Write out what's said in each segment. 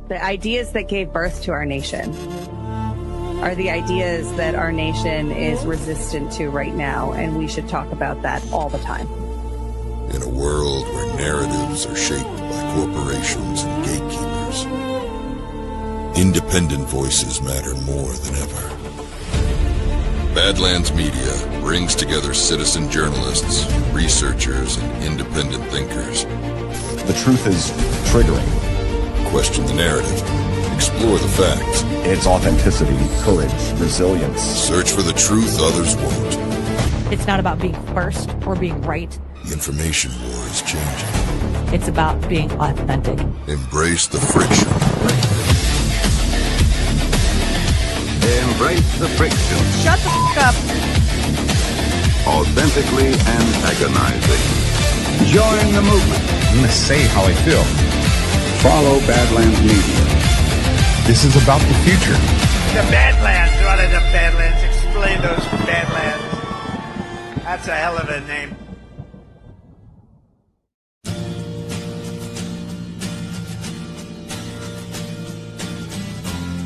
The ideas that gave birth to our nation are the ideas that our nation is resistant to right now, and we should talk about that all the time. In a world where narratives are shaped by corporations and gatekeepers, independent voices matter more than ever. Badlands Media brings together citizen journalists, researchers, and independent thinkers. The truth is triggering. Question the narrative. Explore the facts. It's authenticity, courage, resilience. Search for the truth others won't. It's not about being first or being right. The information war is changing. It's about being authentic. Embrace the friction. Embrace the friction. Shut the f*** up. Authentically antagonizing. Join the movement. I'm going to say how I feel. Follow Badlands Media. This is about the future. The Badlands. What are the Badlands? Explain those Badlands. That's a hell of a name.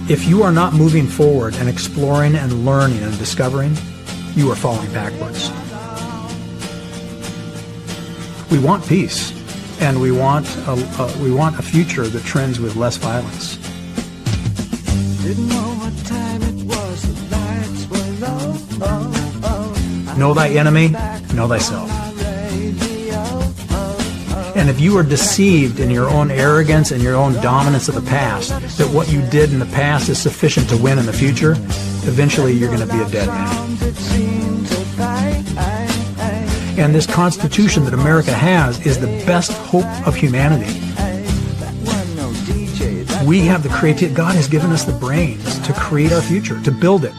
If you are not moving forward and exploring and learning and discovering, you are falling backwards. We want peace, and we want a future that trends with less violence. Know thy enemy, know thyself. And if you are deceived in your own arrogance and your own dominance of the past, that what you did in the past is sufficient to win in the future, eventually you're going to be a dead man. And this Constitution that America has is the best hope of humanity. We have the creativity. God has given us the brains to create our future, to build it.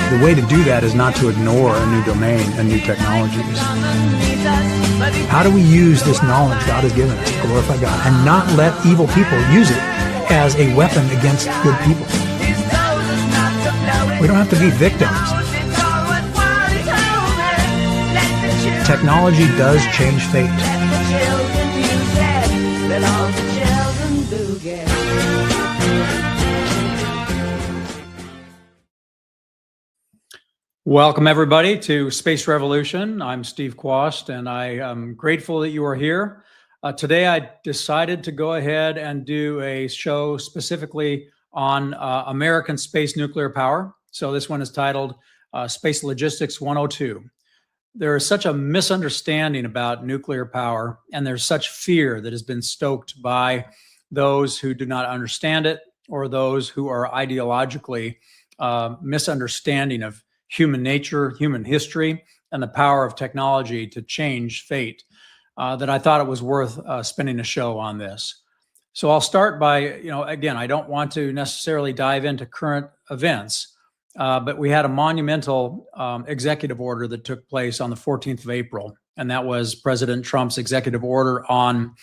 The way to do that is not to ignore a new domain and new technologies. How do we use this knowledge God has given us to glorify God and not let evil people use it as a weapon against good people? We don't have to be victims. Technology does change fate. Welcome, everybody, to Space Revolution. I'm skip.Kwast, and I am grateful that you are here. Today, I decided to go ahead and do a show specifically on American space nuclear power. So this one is titled Space Logistics 102. There is such a misunderstanding about nuclear power, and there's such fear that has been stoked by those who do not understand it or those who are ideologically misunderstanding of human nature, human history, and the power of technology to change fate, that I thought it was worth spending a show on this. So I'll start by, again, I don't want to necessarily dive into current events, but we had a monumental executive order that took place on the 14th of April, and that was President Trump's executive order on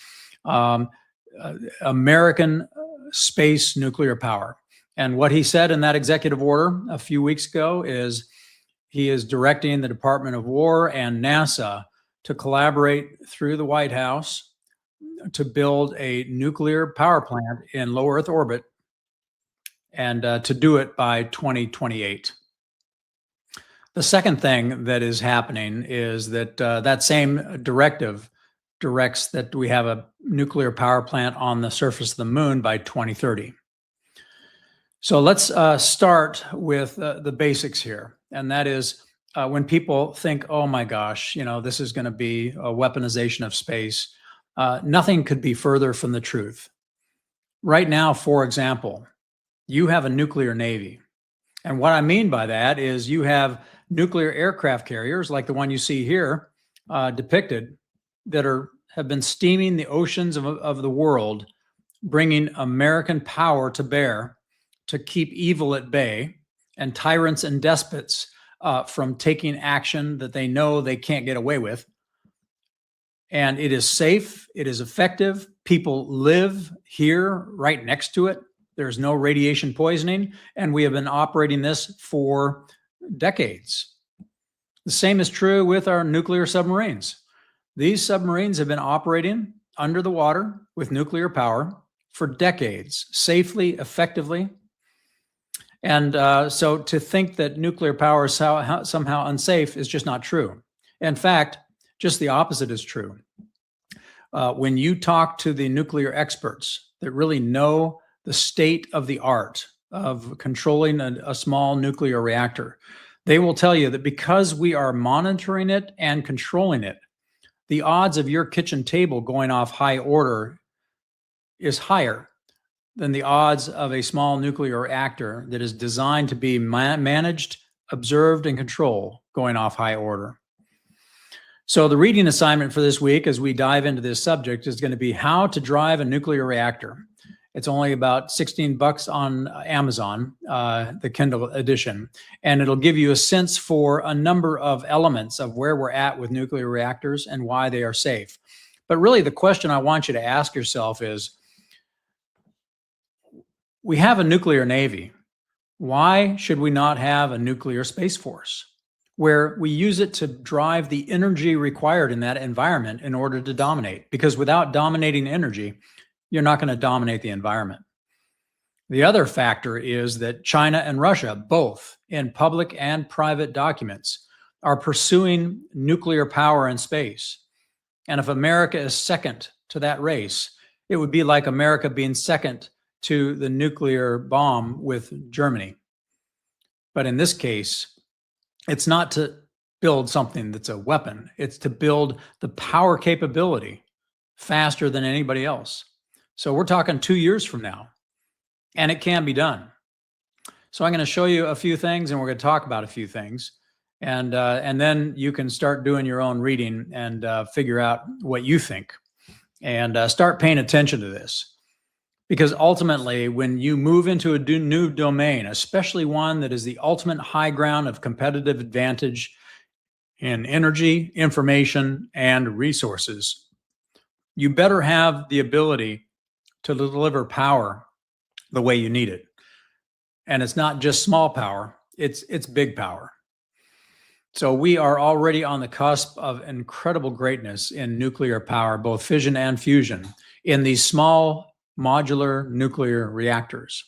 American space nuclear power. And what he said in that executive order a few weeks ago is he is directing the Department of War and NASA to collaborate through the White House to build a nuclear power plant in low Earth orbit, and to do it by 2028. The second thing that is happening is that that same directive directs that we have a nuclear power plant on the surface of the moon by 2030. So let's start with the basics here. And that is when people think, oh my gosh, this is going to be a weaponization of space, nothing could be further from the truth. Right now, for example, you have a nuclear navy. And what I mean by that is you have nuclear aircraft carriers like the one you see here depicted that have been steaming the oceans of the world, bringing American power to bear to keep evil at bay and tyrants and despots from taking action that they know they can't get away with. And it is safe, it is effective. People live here right next to it. There's no radiation poisoning, and we have been operating this for decades. The same is true with our nuclear submarines. These submarines have been operating under the water with nuclear power for decades, safely, effectively. And so to think that nuclear power is somehow unsafe is just not true. In fact, just the opposite is true. When you talk to the nuclear experts that really know the state of the art of controlling a small nuclear reactor, they will tell you that because we are monitoring it and controlling it, the odds of your kitchen table going off high order is higher than the odds of a small nuclear reactor that is designed to be managed, observed, and controlled going off high order. So the reading assignment for this week as we dive into this subject is going to be how to drive a nuclear reactor. It's only about $16 on Amazon, the Kindle edition, and it'll give you a sense for a number of elements of where we're at with nuclear reactors and why they are safe. But really the question I want you to ask yourself is, we have a nuclear navy. Why should we not have a nuclear space force where we use it to drive the energy required in that environment in order to dominate? Because without dominating energy, you're not going to dominate the environment. The other factor is that China and Russia, both in public and private documents, are pursuing nuclear power in space. And if America is second to that race, it would be like America being second to the nuclear bomb with Germany. But in this case, it's not to build something that's a weapon. It's to build the power capability faster than anybody else. So we're talking 2 years from now, and it can be done. So I'm going to show you a few things, and we're going to talk about a few things, and then you can start doing your own reading and figure out what you think, and start paying attention to this. Because ultimately, when you move into a new domain, especially one that is the ultimate high ground of competitive advantage in energy, information, and resources, you better have the ability to deliver power the way you need it. And it's not just small power, it's big power. So we are already on the cusp of incredible greatness in nuclear power, both fission and fusion, in these small modular nuclear reactors.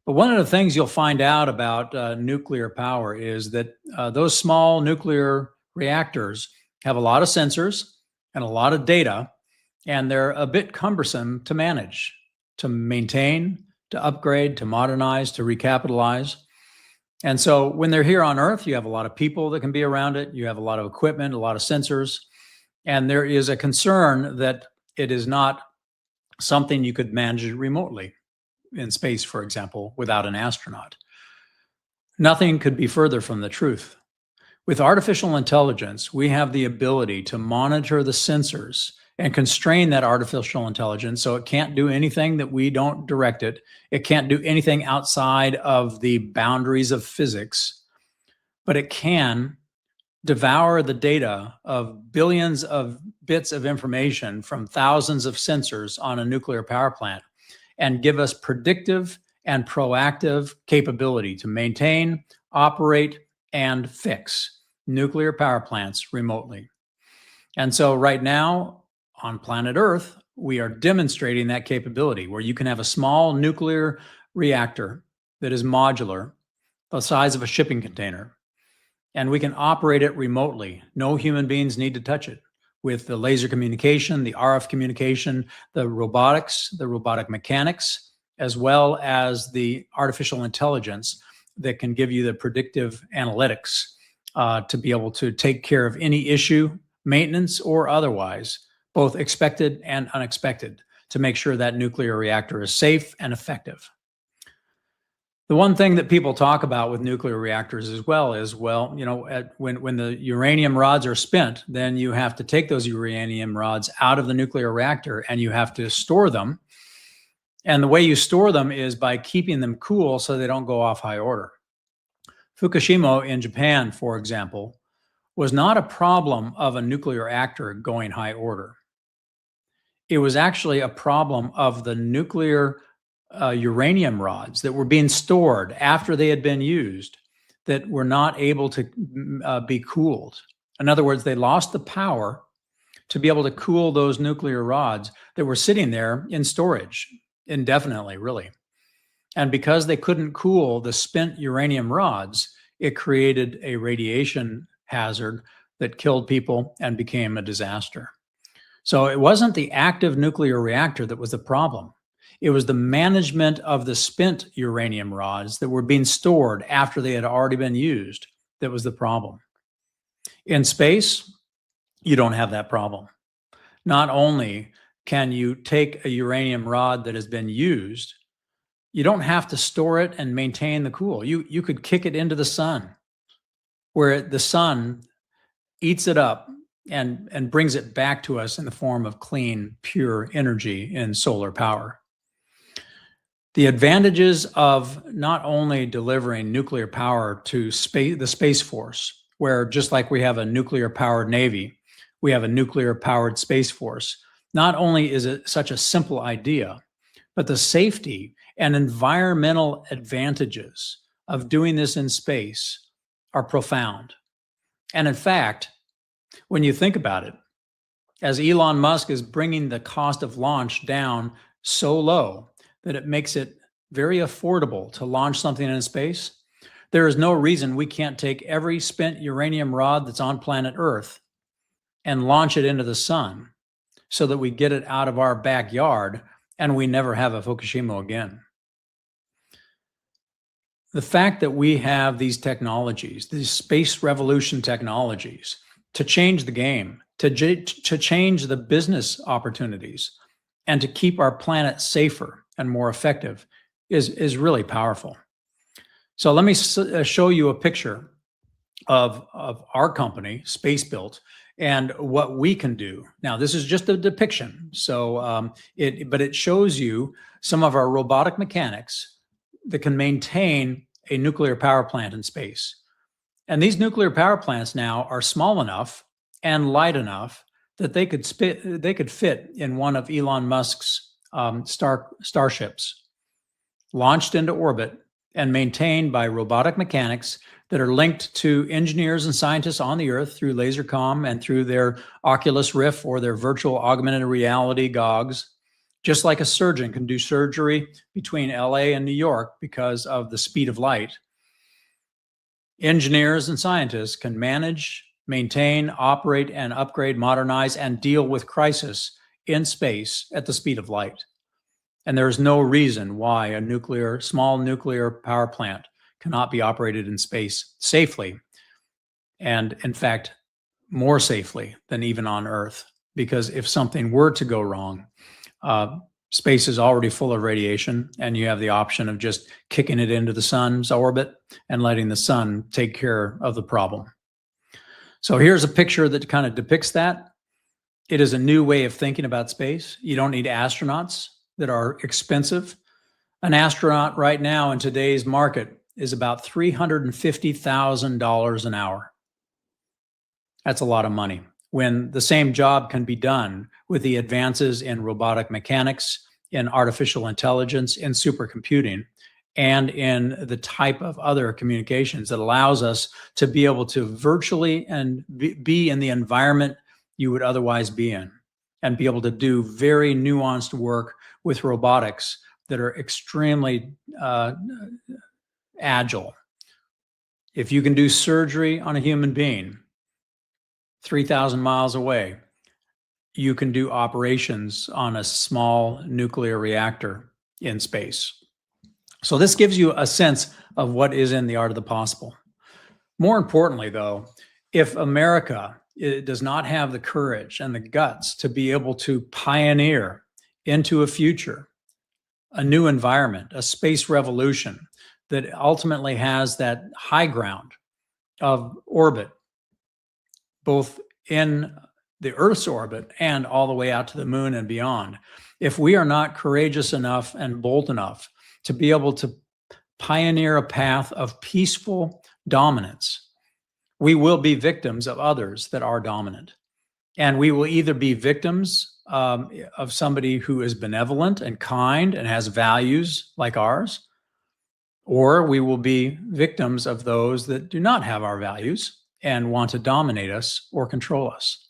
But one of the things you'll find out about nuclear power is that those small nuclear reactors have a lot of sensors and a lot of data, and they're a bit cumbersome to manage, to maintain, to upgrade, to modernize, to recapitalize. And so when they're here on Earth, you have a lot of people that can be around it. You have a lot of equipment, a lot of sensors, and there is a concern that it is not something you could manage remotely in space, for example, without an astronaut. Nothing could be further from the truth. With artificial intelligence, we have the ability to monitor the sensors and constrain that artificial intelligence so it can't do anything that we don't direct it. It can't do anything outside of the boundaries of physics, but it can devour the data of billions of bits of information from thousands of sensors on a nuclear power plant and give us predictive and proactive capability to maintain, operate, and fix nuclear power plants remotely. And so right now on planet Earth, we are demonstrating that capability where you can have a small nuclear reactor that is modular, the size of a shipping container, and we can operate it remotely. No human beings need to touch it. With the laser communication, the RF communication, the robotics, the robotic mechanics, as well as the artificial intelligence that can give you the predictive analytics to be able to take care of any issue, maintenance or otherwise, both expected and unexpected, to make sure that nuclear reactor is safe and effective. The one thing that people talk about with nuclear reactors as well is, well, you know, when the uranium rods are spent, then you have to take those uranium rods out of the nuclear reactor and you have to store them. And the way you store them is by keeping them cool so they don't go off high order. Fukushima in Japan, for example, was not a problem of a nuclear reactor going high order. It was actually a problem of the nuclear uranium rods that were being stored after they had been used that were not able to be cooled. In other words, they lost the power to be able to cool those nuclear rods that were sitting there in storage indefinitely, really. And because they couldn't cool the spent uranium rods, it created a radiation hazard that killed people and became a disaster. So it wasn't the active nuclear reactor that was the problem. It was the management of the spent uranium rods that were being stored after they had already been used that was the problem. In space, you don't have that problem. Not only can you take a uranium rod that has been used, you don't have to store it and maintain the cool. You could kick it into the sun, where the sun eats it up and brings it back to us in the form of clean, pure energy in solar power. The advantages of not only delivering nuclear power to the Space Force, where just like we have a nuclear-powered Navy, we have a nuclear-powered Space Force. Not only is it such a simple idea, but the safety and environmental advantages of doing this in space are profound. And in fact, when you think about it, as Elon Musk is bringing the cost of launch down so low that it makes it very affordable to launch something in space, there is no reason we can't take every spent uranium rod that's on planet Earth and launch it into the sun so that we get it out of our backyard and we never have a Fukushima again. The fact that we have these technologies, these space revolution technologies, to change the game, to change the business opportunities, and to keep our planet safer and more effective is really powerful. So let me show you a picture of our company, SpaceBuilt, and what we can do. Now, this is just a depiction, so but it shows you some of our robotic mechanics that can maintain a nuclear power plant in space. And these nuclear power plants now are small enough and light enough that they could fit in one of Elon Musk's starships, launched into orbit and maintained by robotic mechanics that are linked to engineers and scientists on the Earth through laser comm and through their Oculus Rift or their virtual augmented reality goggles. Just like a surgeon can do surgery between LA and New York because of the speed of light, engineers and scientists can manage, maintain, operate, and upgrade, modernize, and deal with crisis in space at the speed of light. And there's no reason why a small nuclear power plant cannot be operated in space safely, and in fact, more safely than even on Earth. Because if something were to go wrong, space is already full of radiation, and you have the option of just kicking it into the sun's orbit and letting the sun take care of the problem. So here's a picture that kind of depicts that. It is a new way of thinking about space. You don't need astronauts that are expensive. An astronaut right now in today's market is about $350,000 an hour. That's a lot of money, when the same job can be done with the advances in robotic mechanics, in artificial intelligence, in supercomputing, and in the type of other communications that allows us to be able to virtually and be in the environment you would otherwise be in, and be able to do very nuanced work with robotics that are extremely agile. If you can do surgery on a human being 3,000 miles away, you can do operations on a small nuclear reactor in space. So this gives you a sense of what is in the art of the possible. More importantly, though, if America does not have the courage and the guts to be able to pioneer into a future, a new environment, a space revolution that ultimately has that high ground of orbit, both in the Earth's orbit and all the way out to the moon and beyond. If we are not courageous enough and bold enough to be able to pioneer a path of peaceful dominance, we will be victims of others that are dominant. And we will either be victims of somebody who is benevolent and kind and has values like ours, or we will be victims of those that do not have our values and want to dominate us or control us.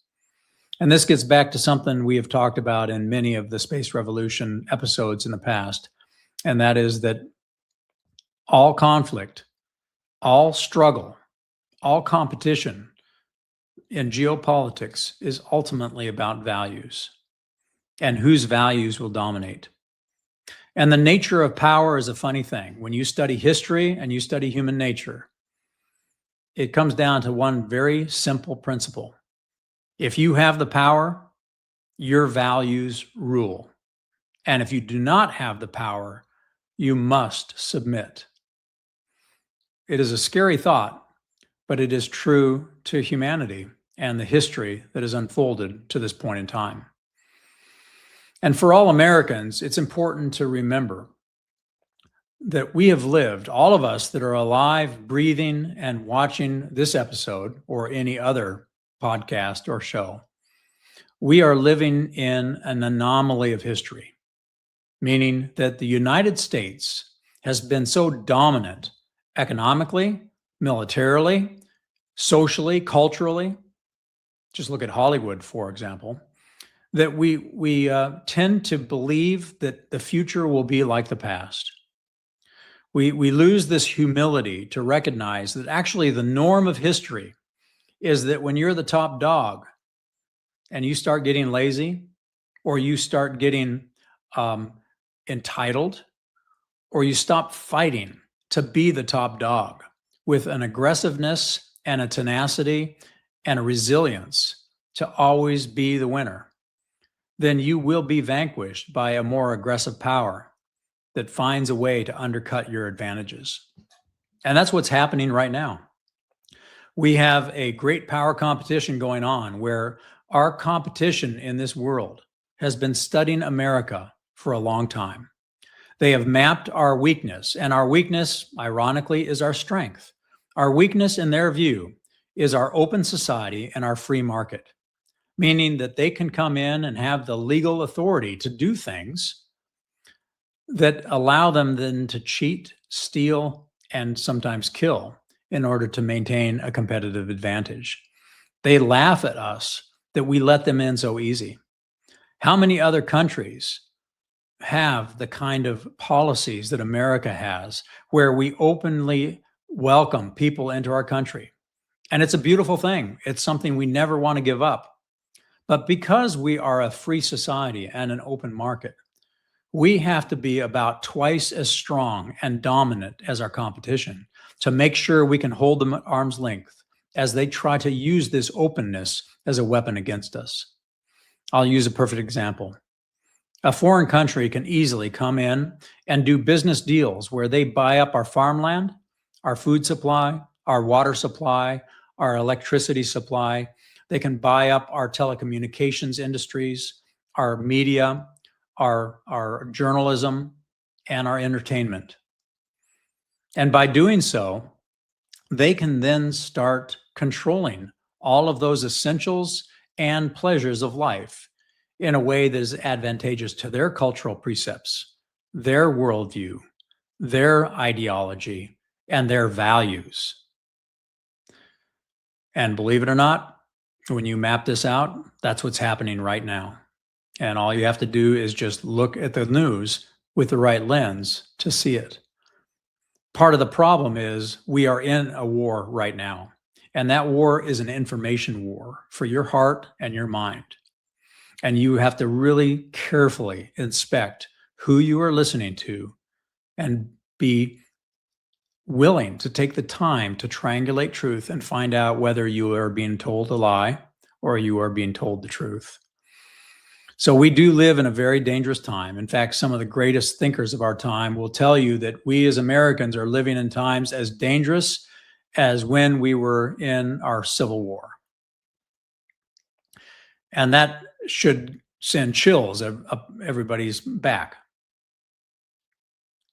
And this gets back to something we have talked about in many of the Space Revolution episodes in the past, and that is that all conflict, all struggle, all competition in geopolitics is ultimately about values and whose values will dominate. And the nature of power is a funny thing. When you study history and you study human nature, it comes down to one very simple principle. If you have the power, your values rule. And if you do not have the power, you must submit. It is a scary thought, but it is true to humanity and the history that has unfolded to this point in time. And for all Americans, it's important to remember that we have lived, all of us that are alive, breathing, and watching this episode or any other podcast or show, we are living in an anomaly of history, meaning that the United States has been so dominant economically, militarily, socially, culturally. Just look at Hollywood, for example, that we tend to believe that the future will be like the past. We lose this humility to recognize that actually the norm of history is that when you're the top dog and you start getting lazy, or you start getting entitled, or you stop fighting to be the top dog with an aggressiveness and a tenacity and a resilience to always be the winner, then you will be vanquished by a more aggressive power that finds a way to undercut your advantages. And that's what's happening right now. We have a great power competition going on where our competition in this world has been studying America for a long time. They have mapped our weakness, and our weakness, ironically, is our strength. Our weakness, in their view, is our open society and our free market, meaning that they can come in and have the legal authority to do things that allow them then to cheat, steal, and sometimes kill in order to maintain a competitive advantage. They laugh at us that we let them in so easy. How many other countries have the kind of policies that America has, where we openly welcome people into our country? And it's a beautiful thing. It's something we never want to give up. But because we are a free society and an open market, we have to be about twice as strong and dominant as our competition to make sure we can hold them at arm's length as they try to use this openness as a weapon against us. I'll use a perfect example. A foreign country can easily come in and do business deals where they buy up our farmland, our food supply, our water supply, our electricity supply. They can buy up our telecommunications industries, our media, our journalism, and our entertainment. And by doing so, they can then start controlling all of those essentials and pleasures of life in a way that is advantageous to their cultural precepts, their worldview, their ideology, and their values. And believe it or not, when you map this out, that's what's happening right now. And all you have to do is just look at the news with the right lens to see it. Part of the problem is we are in a war right now. And that war is an information war for your heart and your mind. And you have to really carefully inspect who you are listening to and be willing to take the time to triangulate truth and find out whether you are being told a lie or you are being told the truth. So we do live in a very dangerous time. In fact, some of the greatest thinkers of our time will tell you that we as Americans are living in times as dangerous as when we were in our Civil War. And that should send chills up everybody's back.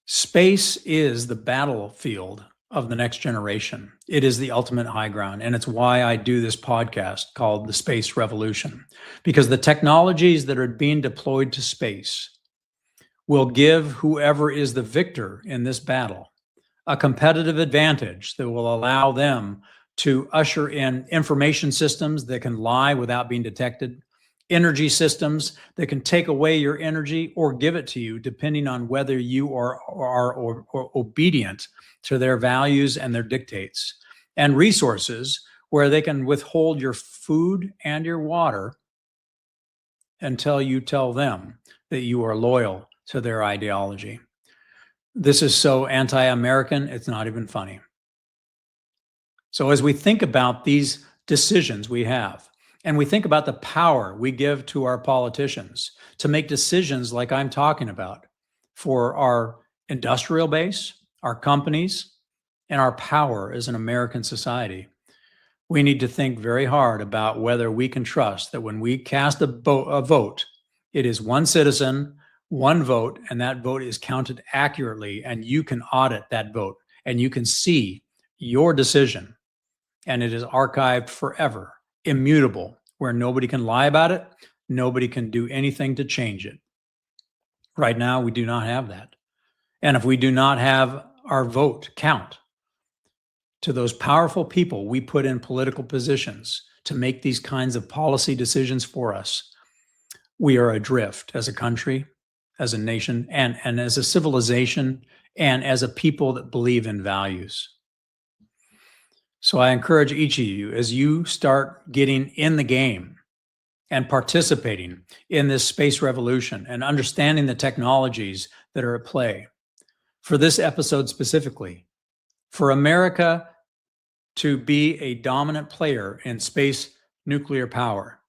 Space is the battlefield of the next generation. It is the ultimate high ground. And it's why I do this podcast called The Space Revolution, because the technologies that are being deployed to space will give whoever is the victor in this battle a competitive advantage that will allow them to usher in information systems that can lie without being detected, energy systems that can take away your energy or give it to you, depending on whether you are obedient to their values and their dictates, and resources where they can withhold your food and your water until you tell them that you are loyal to their ideology. This is so anti-American, it's not even funny. So as we think about these decisions we have, and we think about the power we give to our politicians to make decisions like I'm talking about for our industrial base, our companies, and our power as an American society, we need to think very hard about whether we can trust that when we cast a vote, it is one citizen, one vote, and that vote is counted accurately, and you can audit that vote, and you can see your decision, and it is archived forever, immutable, where nobody can lie about it, nobody can do anything to change it. Right now, we do not have that. And if we do not have our vote count to those powerful people we put in political positions to make these kinds of policy decisions for us, we are adrift as a country, as a nation, and as a civilization, and as a people that believe in values. So I encourage each of you, as you start getting in the game and participating in this space revolution and understanding the technologies that are at play, for this episode specifically, for America to be a dominant player in space nuclear power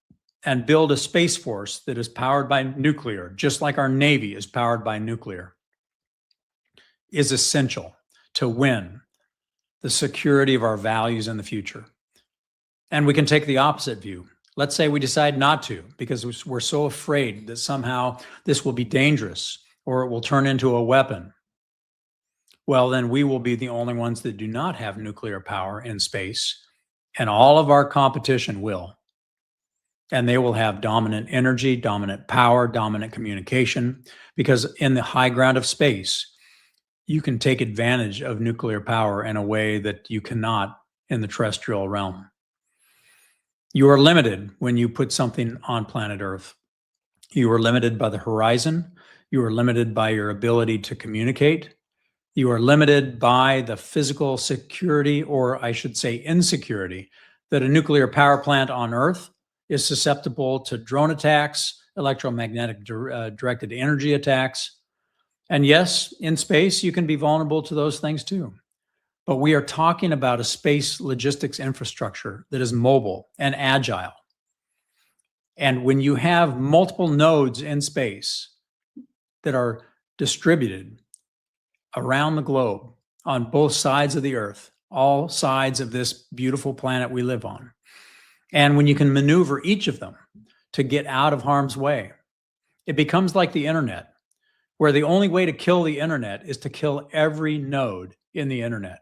and build a space force that is powered by nuclear, just like our Navy is powered by nuclear, is essential to win the security of our values in the future. And we can take the opposite view. Let's say we decide not to because we're so afraid that somehow this will be dangerous or it will turn into a weapon. Well, then we will be the only ones that do not have nuclear power in space, and all of our competition will. And they will have dominant energy, dominant power, dominant communication, because in the high ground of space, you can take advantage of nuclear power in a way that you cannot in the terrestrial realm. You are limited when you put something on planet Earth. You are limited by the horizon. You are limited by your ability to communicate. You are limited by the physical security, or I should say insecurity, that a nuclear power plant on Earth is susceptible to drone attacks, electromagnetic directed energy attacks. And yes, in space, you can be vulnerable to those things too. But we are talking about a space logistics infrastructure that is mobile and agile. And when you have multiple nodes in space that are distributed around the globe on both sides of the Earth, all sides of this beautiful planet we live on, and when you can maneuver each of them to get out of harm's way, it becomes like the internet, where the only way to kill the internet is to kill every node in the internet.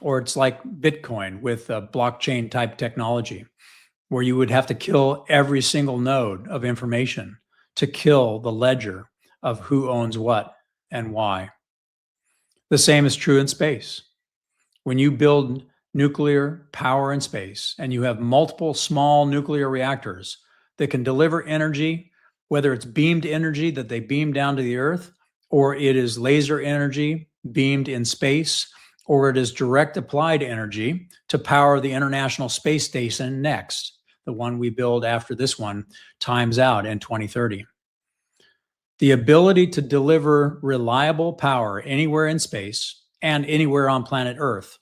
Or it's like Bitcoin with blockchain type technology, where you would have to kill every single node of information to kill the ledger of who owns what and why. The same is true in space. When you build nuclear power in space and you have multiple small nuclear reactors that can deliver energy, whether it's beamed energy that they beam down to the Earth, or it is laser energy beamed in space, or it is direct applied energy to power the International Space Station next, the one we build after this one times out in 2030. The ability to deliver reliable power anywhere in space and anywhere on planet Earth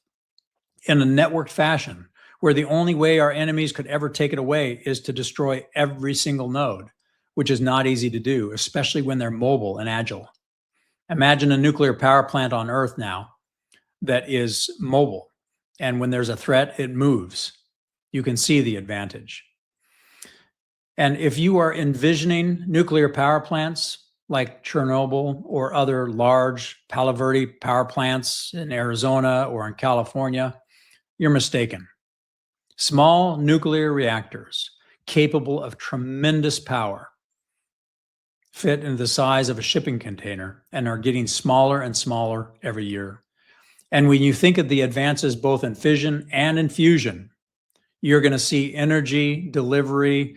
in a networked fashion, where the only way our enemies could ever take it away is to destroy every single node, which is not easy to do, especially when they're mobile and agile. Imagine a nuclear power plant on Earth now that is mobile, and when there's a threat, it moves. You can see the advantage. And if you are envisioning nuclear power plants like Chernobyl or other large Palo Verde power plants in Arizona or in California, you're mistaken. Small nuclear reactors capable of tremendous power fit into the size of a shipping container and are getting smaller and smaller every year. And when you think of the advances both in fission and in fusion, you're going to see energy delivery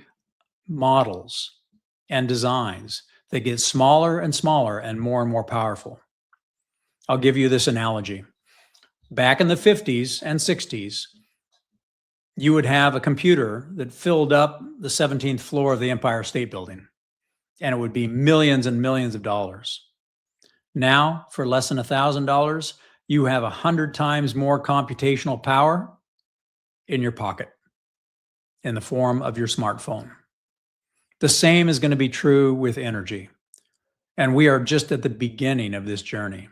models and designs that get smaller and smaller and more powerful. I'll give you this analogy. Back in the 50s and 60s, you would have a computer that filled up the 17th floor of the Empire State Building, and it would be millions and millions of dollars. Now, for less than $1,000, you have 100 times more computational power in your pocket in the form of your smartphone. The same is going to be true with energy. And we are just at the beginning of this journey.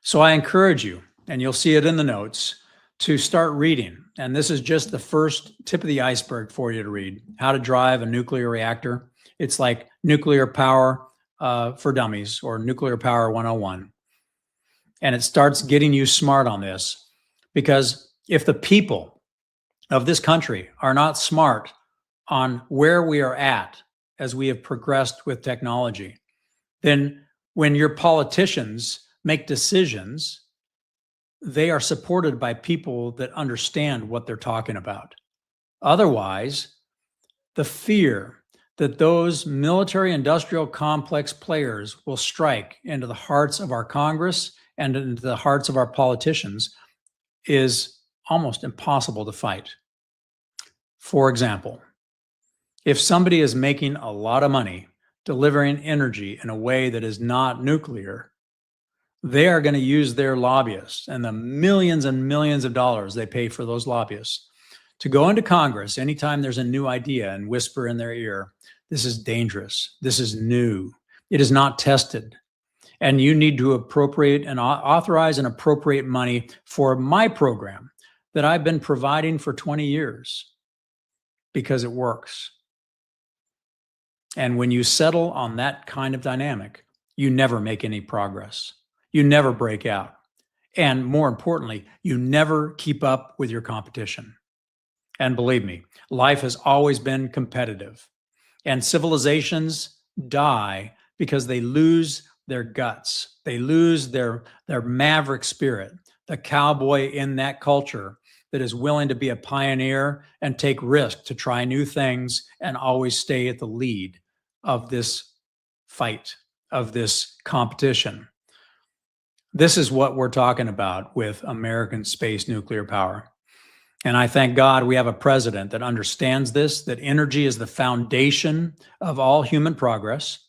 So I encourage you, and you'll see it in the notes, to start reading. And this is just the first tip of the iceberg for you to read. How to Drive a Nuclear Reactor. It's like Nuclear Power for Dummies, or Nuclear Power 101. And it starts getting you smart on this, because if the people of this country are not smart on where we are at as we have progressed with technology, then when your politicians make decisions, they are supported by people that understand what they're talking about. Otherwise, the fear that those military industrial complex players will strike into the hearts of our Congress and into the hearts of our politicians is almost impossible to fight. For example, if somebody is making a lot of money delivering energy in a way that is not nuclear, they are going to use their lobbyists and the millions and millions of dollars they pay for those lobbyists to go into Congress anytime there's a new idea and whisper in their ear, this is dangerous, this is new, it is not tested, and you need to appropriate and authorize and appropriate money for my program that I've been providing for 20 years because it works. And when you settle on that kind of dynamic, you never make any progress. You never break out. And more importantly, you never keep up with your competition. And believe me, life has always been competitive. And civilizations die because they lose their guts. They lose their maverick spirit, the cowboy in that culture that is willing to be a pioneer and take risk to try new things and always stay at the lead of this fight, of this competition. This is what we're talking about with American space nuclear power. And I thank God we have a president that understands this, that energy is the foundation of all human progress,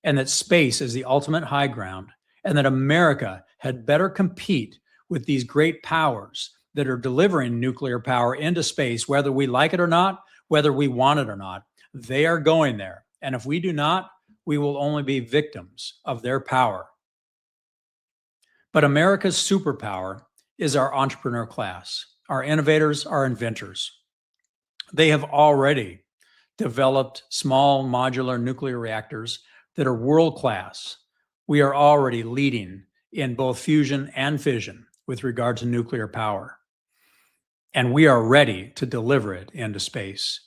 and that space is the ultimate high ground, and that America had better compete with these great powers that are delivering nuclear power into space, whether we like it or not, whether we want it or not. They are going there. And if we do not, we will only be victims of their power. But America's superpower is our entrepreneur class, our innovators, our inventors. They have already developed small modular nuclear reactors that are world-class. We are already leading in both fusion and fission with regard to nuclear power. And we are ready to deliver it into space.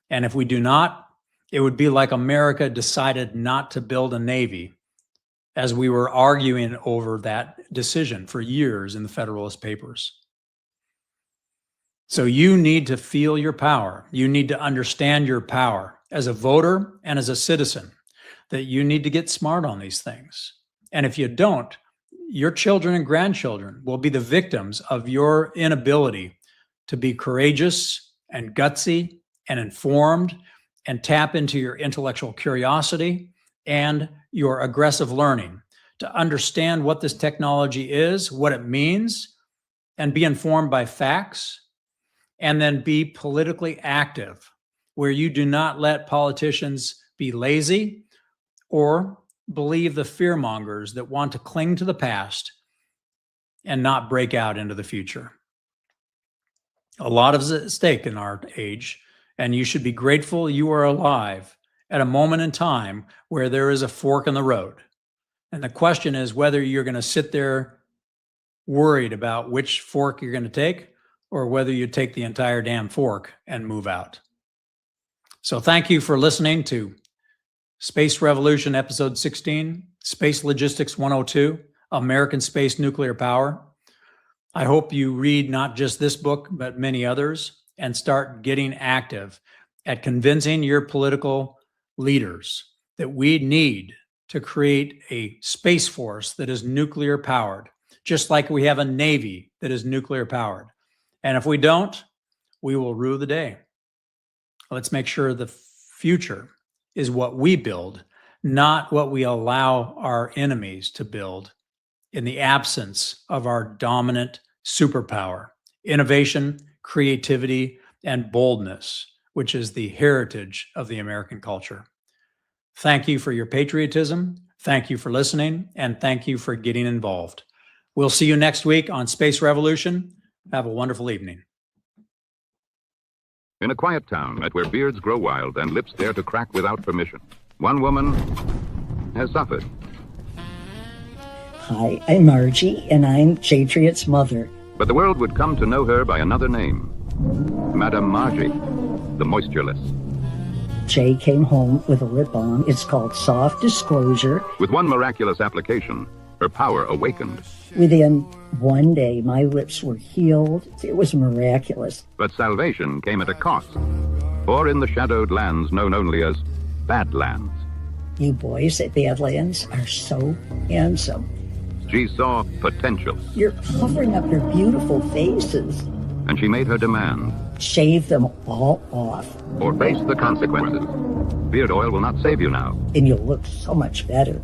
And if we do not, it would be like America decided not to build a Navy, as we were arguing over that decision for years in the Federalist Papers. So you need to feel your power. You need to understand your power as a voter and as a citizen, that you need to get smart on these things. And if you don't, your children and grandchildren will be the victims of your inability to be courageous and gutsy and informed and tap into your intellectual curiosity and your aggressive learning to understand what this technology is, what it means, and be informed by facts, and then be politically active, where you do not let politicians be lazy or believe the fearmongers that want to cling to the past and not break out into the future. A lot is at stake in our age, and you should be grateful you are alive at a moment in time where there is a fork in the road. And the question is whether you're going to sit there worried about which fork you're going to take, or whether you take the entire damn fork and move out. So thank you for listening to Space Revolution Episode 16, Space Logistics 102, American Space Nuclear Power. I hope you read not just this book, but many others, and start getting active at convincing your political leaders that we need to create a space force that is nuclear powered, just like we have a Navy that is nuclear powered. And if we don't, we will rue the day. Let's make sure the future is what we build, not what we allow our enemies to build in the absence of our dominant superpower, innovation, creativity, and boldness, which is the heritage of the American culture. Thank you for your patriotism. Thank you for listening, and thank you for getting involved. We'll see you next week on Space Revolution. Have a wonderful evening. In a quiet town where beards grow wild and lips dare to crack without permission, one woman has suffered. Hi, I'm Margie, and I'm Jatriot's mother. But the world would come to know her by another name, Madame Margie, the moistureless. Jay came home with a lip balm. It's called Soft Disclosure. With one miraculous application, her power awakened. Within one day, my lips were healed. It was miraculous. But salvation came at a cost. For in the shadowed lands known only as Badlands, You boys at Badlands are so handsome. she saw potential. You're covering up your beautiful faces. And she made her demand. Shave them all off, Or face the consequences. Beard oil will not save you now. and you'll look so much better.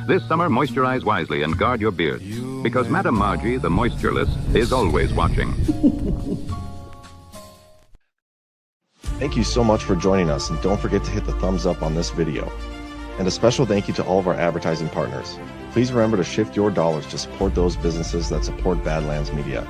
This summer, moisturize wisely and guard your beard. Because Madame Margie, the moistureless, is always watching. Thank you so much for joining us, and don't forget to hit the thumbs up on this video. And a special thank you to all of our advertising partners. Please remember to shift your dollars to support those businesses that support Badlands Media.